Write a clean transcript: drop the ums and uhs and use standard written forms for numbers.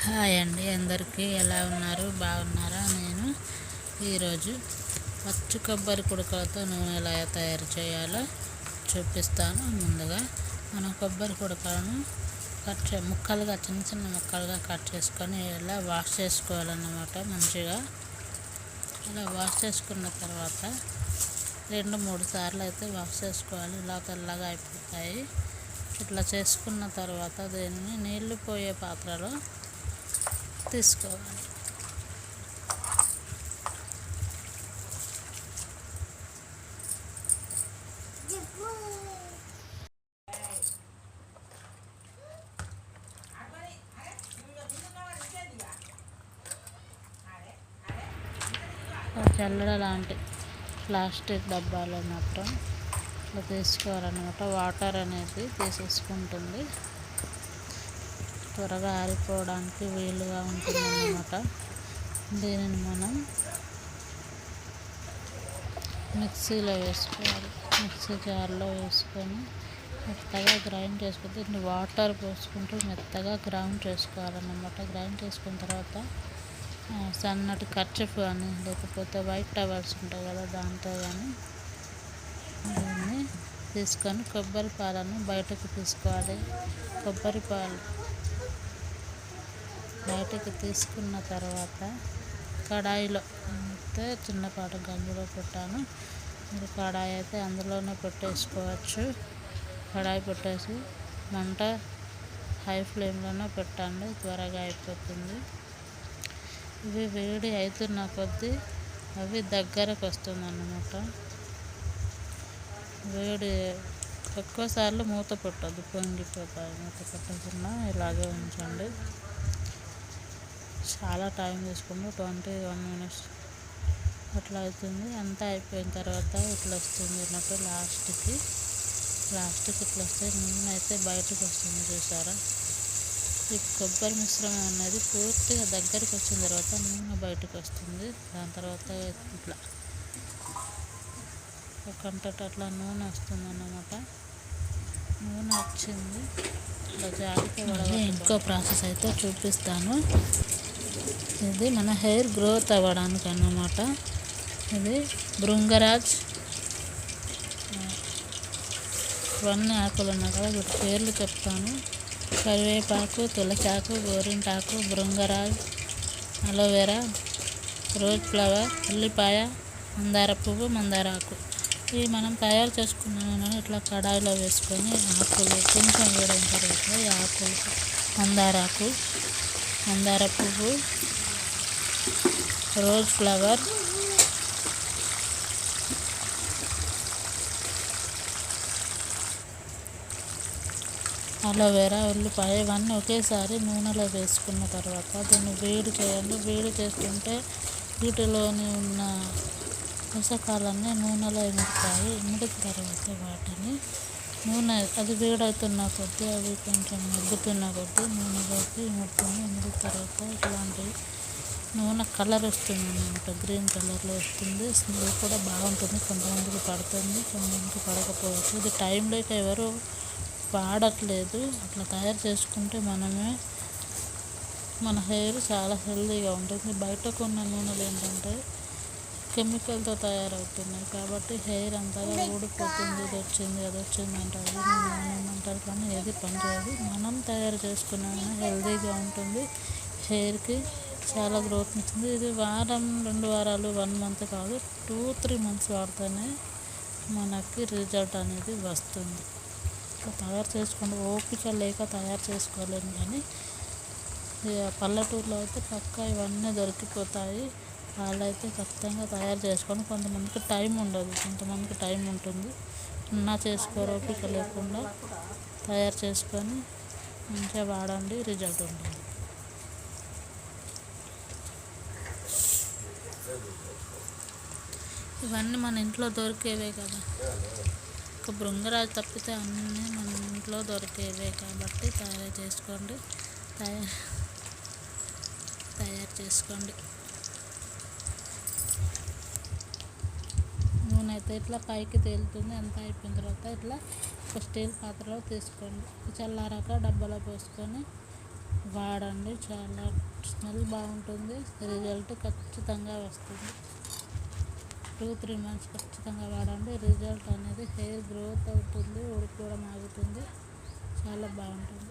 Hi అండి, అందరికీ ఎలా ఉన్నారు? బాగున్నారా? నేను ఈరోజు పచ్చి కొబ్బరి కుడకలతో నూనె ఎలా తయారు చేయాలో చూపిస్తాను. ముందుగా మనం కొబ్బరి కుడకలను ముక్కలుగా చిన్న చిన్న ముక్కలుగా కట్ చేసుకొని ఇలా వాష్ చేసుకోవాలన్నమాట. మంచిగా ఇలా వాష్ చేసుకున్న తర్వాత 2-3 సార్లు అయితే వాష్ చేసుకోవాలి. ఇలా తెల్లగా అయిపోతాయి. ఇట్లా చేసుకున్న తర్వాత దీన్ని నీళ్లు పోయే పాత్రలో తీసుకోవాలి. చల్లడ లాంటి ప్లాస్టిక్ డబ్బాలో మాత్రం ఇట్లా తీసుకోవాలన్నమాట. వాటర్ అనేది తీసేసుకుంటుంది, త్వరగా ఆరిపోవడానికి వీలుగా ఉంటుందన్నమాట. దీనిని మనం మిక్సీలో వేసుకోవాలి. మిక్సీ జార్లో వేసుకొని మెత్తగా గ్రైండ్ చేసుకొని దీన్ని వాటర్ పోసుకుంటూ మెత్తగా గ్రైండ్ చేసుకోవాలన్నమాట. గ్రైండ్ చేసుకున్న తర్వాత సన్నటి కర్చీఫ్ కానీ లేకపోతే వైట్ టవల్స్ ఉంటాయి కదా, దాంతో కానీ దీన్ని తీసుకొని కొబ్బరి పాలను బయటకు తీసుకోవాలి. కొబ్బరి పాలు బయటకు తీసుకున్న తర్వాత కడాయిలో అయితే చిన్నపాటి గంజులో పెట్టాను. మీరు కడాయి అయితే అందులోనే పెట్టేసుకోవచ్చు. కడాయి పెట్టేసి మంట హై ఫ్లేమ్లోనే పెట్టండి, త్వరగా అయిపోతుంది. ఇవి వేడి అవుతున్న కొద్దీ అవి దగ్గరకు వస్తుంది అన్నమాట. వేడి ఎక్కువసార్లు మూత పెట్టద్దు, పొంగిపోతాయి. మూత పెట్టకుండా ఇలాగే ఉంచండి. చాలా టైం తీసుకుంది, 21 minutes అట్లా అవుతుంది. అంతా అయిపోయిన తర్వాత ఇట్లా వస్తుంది అన్నట్టు. లాస్ట్కి ఇట్లా వస్తే నూనె అయితే బయటకు వస్తుంది, చూసారా? ఈ కొబ్బరి మిశ్రమం అనేది పూర్తిగా దగ్గరికి వచ్చిన తర్వాత నూనె బయటకు వస్తుంది. దాని తర్వాత ఇట్లా ఒకంటట అట్లా నూనె వస్తుంది అన్నమాట. నూనె వచ్చింది, ఇట్లా జాగ్రత్త. ఇంకో ప్రాసెస్ అయితే చూపిస్తాను. ఇది మన హెయిర్ గ్రోత్ అవ్వడానికి అన్నమాట. ఇది భృంగరాజ్ ఇవన్నీ ఆకులు ఉన్నాయి కదా, వీటి పేర్లు చెప్తాను. కరివేపాకు, తులసాకు, గోరింటాకు, భృంగరాజ్, అలోవెరా, రోజ్ ఫ్లవర్, ఉల్లిపాయ, మందార పువ్వు, మందారాకు. ఇవి మనం తయారు చేసుకున్నాను. ఇట్లా కడాయిలో వేసుకొని ఆకులు కొంచెం వేడైన తర్వాత ఈ ఆకులు మందారాకు, మందార పువ్వు, రోజ్ ఫ్లవర్, అలోవెరా, ఉల్లిపాయ ఇవన్నీ ఒకేసారి నూనెలో వేసుకున్న తర్వాత దీన్ని వేడి చేయండి. వేడి చేసుకుంటే వీటిలోని ఉన్న పోషకాలన్నీ నూనెలో ఇముడతాయి. ఇమిడిన తర్వాత వాటిని నూనె అది వేడవుతున్న కొద్దీ అవి కొంచెం మగ్గుతున్న కొద్దీ నూనెలోకి ఇముడుతుంది. ఇమిడిన తర్వాత ఇట్లాంటి నూనె కలర్ వస్తుంది అన్నమాట, గ్రీన్ కలర్లో వస్తుంది. స్మెల్ కూడా బాగుంటుంది. కొంతమందికి పడుతుంది, కొంతమందికి పడకపోవచ్చు. ఇది టైం లేక ఎవరు వాడట్లేదు. అట్లా తయారు చేసుకుంటే మన హెయిర్ చాలా హెల్తీగా ఉంటుంది. బయట కొన్న నూనెలు ఏంటంటే కెమికల్తో తయారవుతున్నాయి కాబట్టి హెయిర్ అంతగా ఊడిపోతుంది. ఇది వచ్చింది అది వచ్చింది అంటారు, అంటారు, కానీ ఏది పనిచేయదు. మనం తయారు చేసుకున్న హెల్తీగా ఉంటుంది, హెయిర్కి చాలా గ్రోత్ ఇస్తుంది. ఇది వారం 2 వారాలు 1 month కాదు, 2-3 months వాడితేనే మనకి రిజల్ట్ అనేది వస్తుంది. తయారు చేసుకోండి. ఓపిక లేక తయారు చేసుకోలేము, కానీ పల్లెటూరులో అయితే పక్కా ఇవన్నీ దొరికిపోతాయి. వాళ్ళైతే ఖచ్చితంగా తయారు చేసుకొని, కొంతమందికి టైం ఉండదు, కొంతమందికి టైం ఉంటుంది. చేసుకోరు, ఓపిక లేకుండా తయారు చేసుకొని మంచిగా వాడండి, రిజల్ట్ ఉంటుంది. ఇవన్నీ మన ఇంట్లో దొరికేవే కదా, ఒక భృంగరాజు తప్పితే అన్నీ మన ఇంట్లో దొరికేవే కాబట్టి తయారు చేసుకోండి. నూనె అయితే ఇట్లా పైకి తేలుతుంది. అంతా అయిపోయిన తర్వాత ఇట్లా ఒక స్టీల్ పాత్రలో తీసుకోండి. చల్లారాక డబ్బాలో పోసుకొని వాడండి, చాలా స్మెల్ బాగుంటుంది, రిజల్ట్ ఖచ్చితంగా వస్తుంది. 2-3 మంత్స్ ఖచ్చితంగా వాడండి, రిజల్ట్ అనేది హెయిర్ గ్రోత్ అవుతుంది, ఊడిపోవడం ఆగుతుంది, చాలా బాగుంటుంది.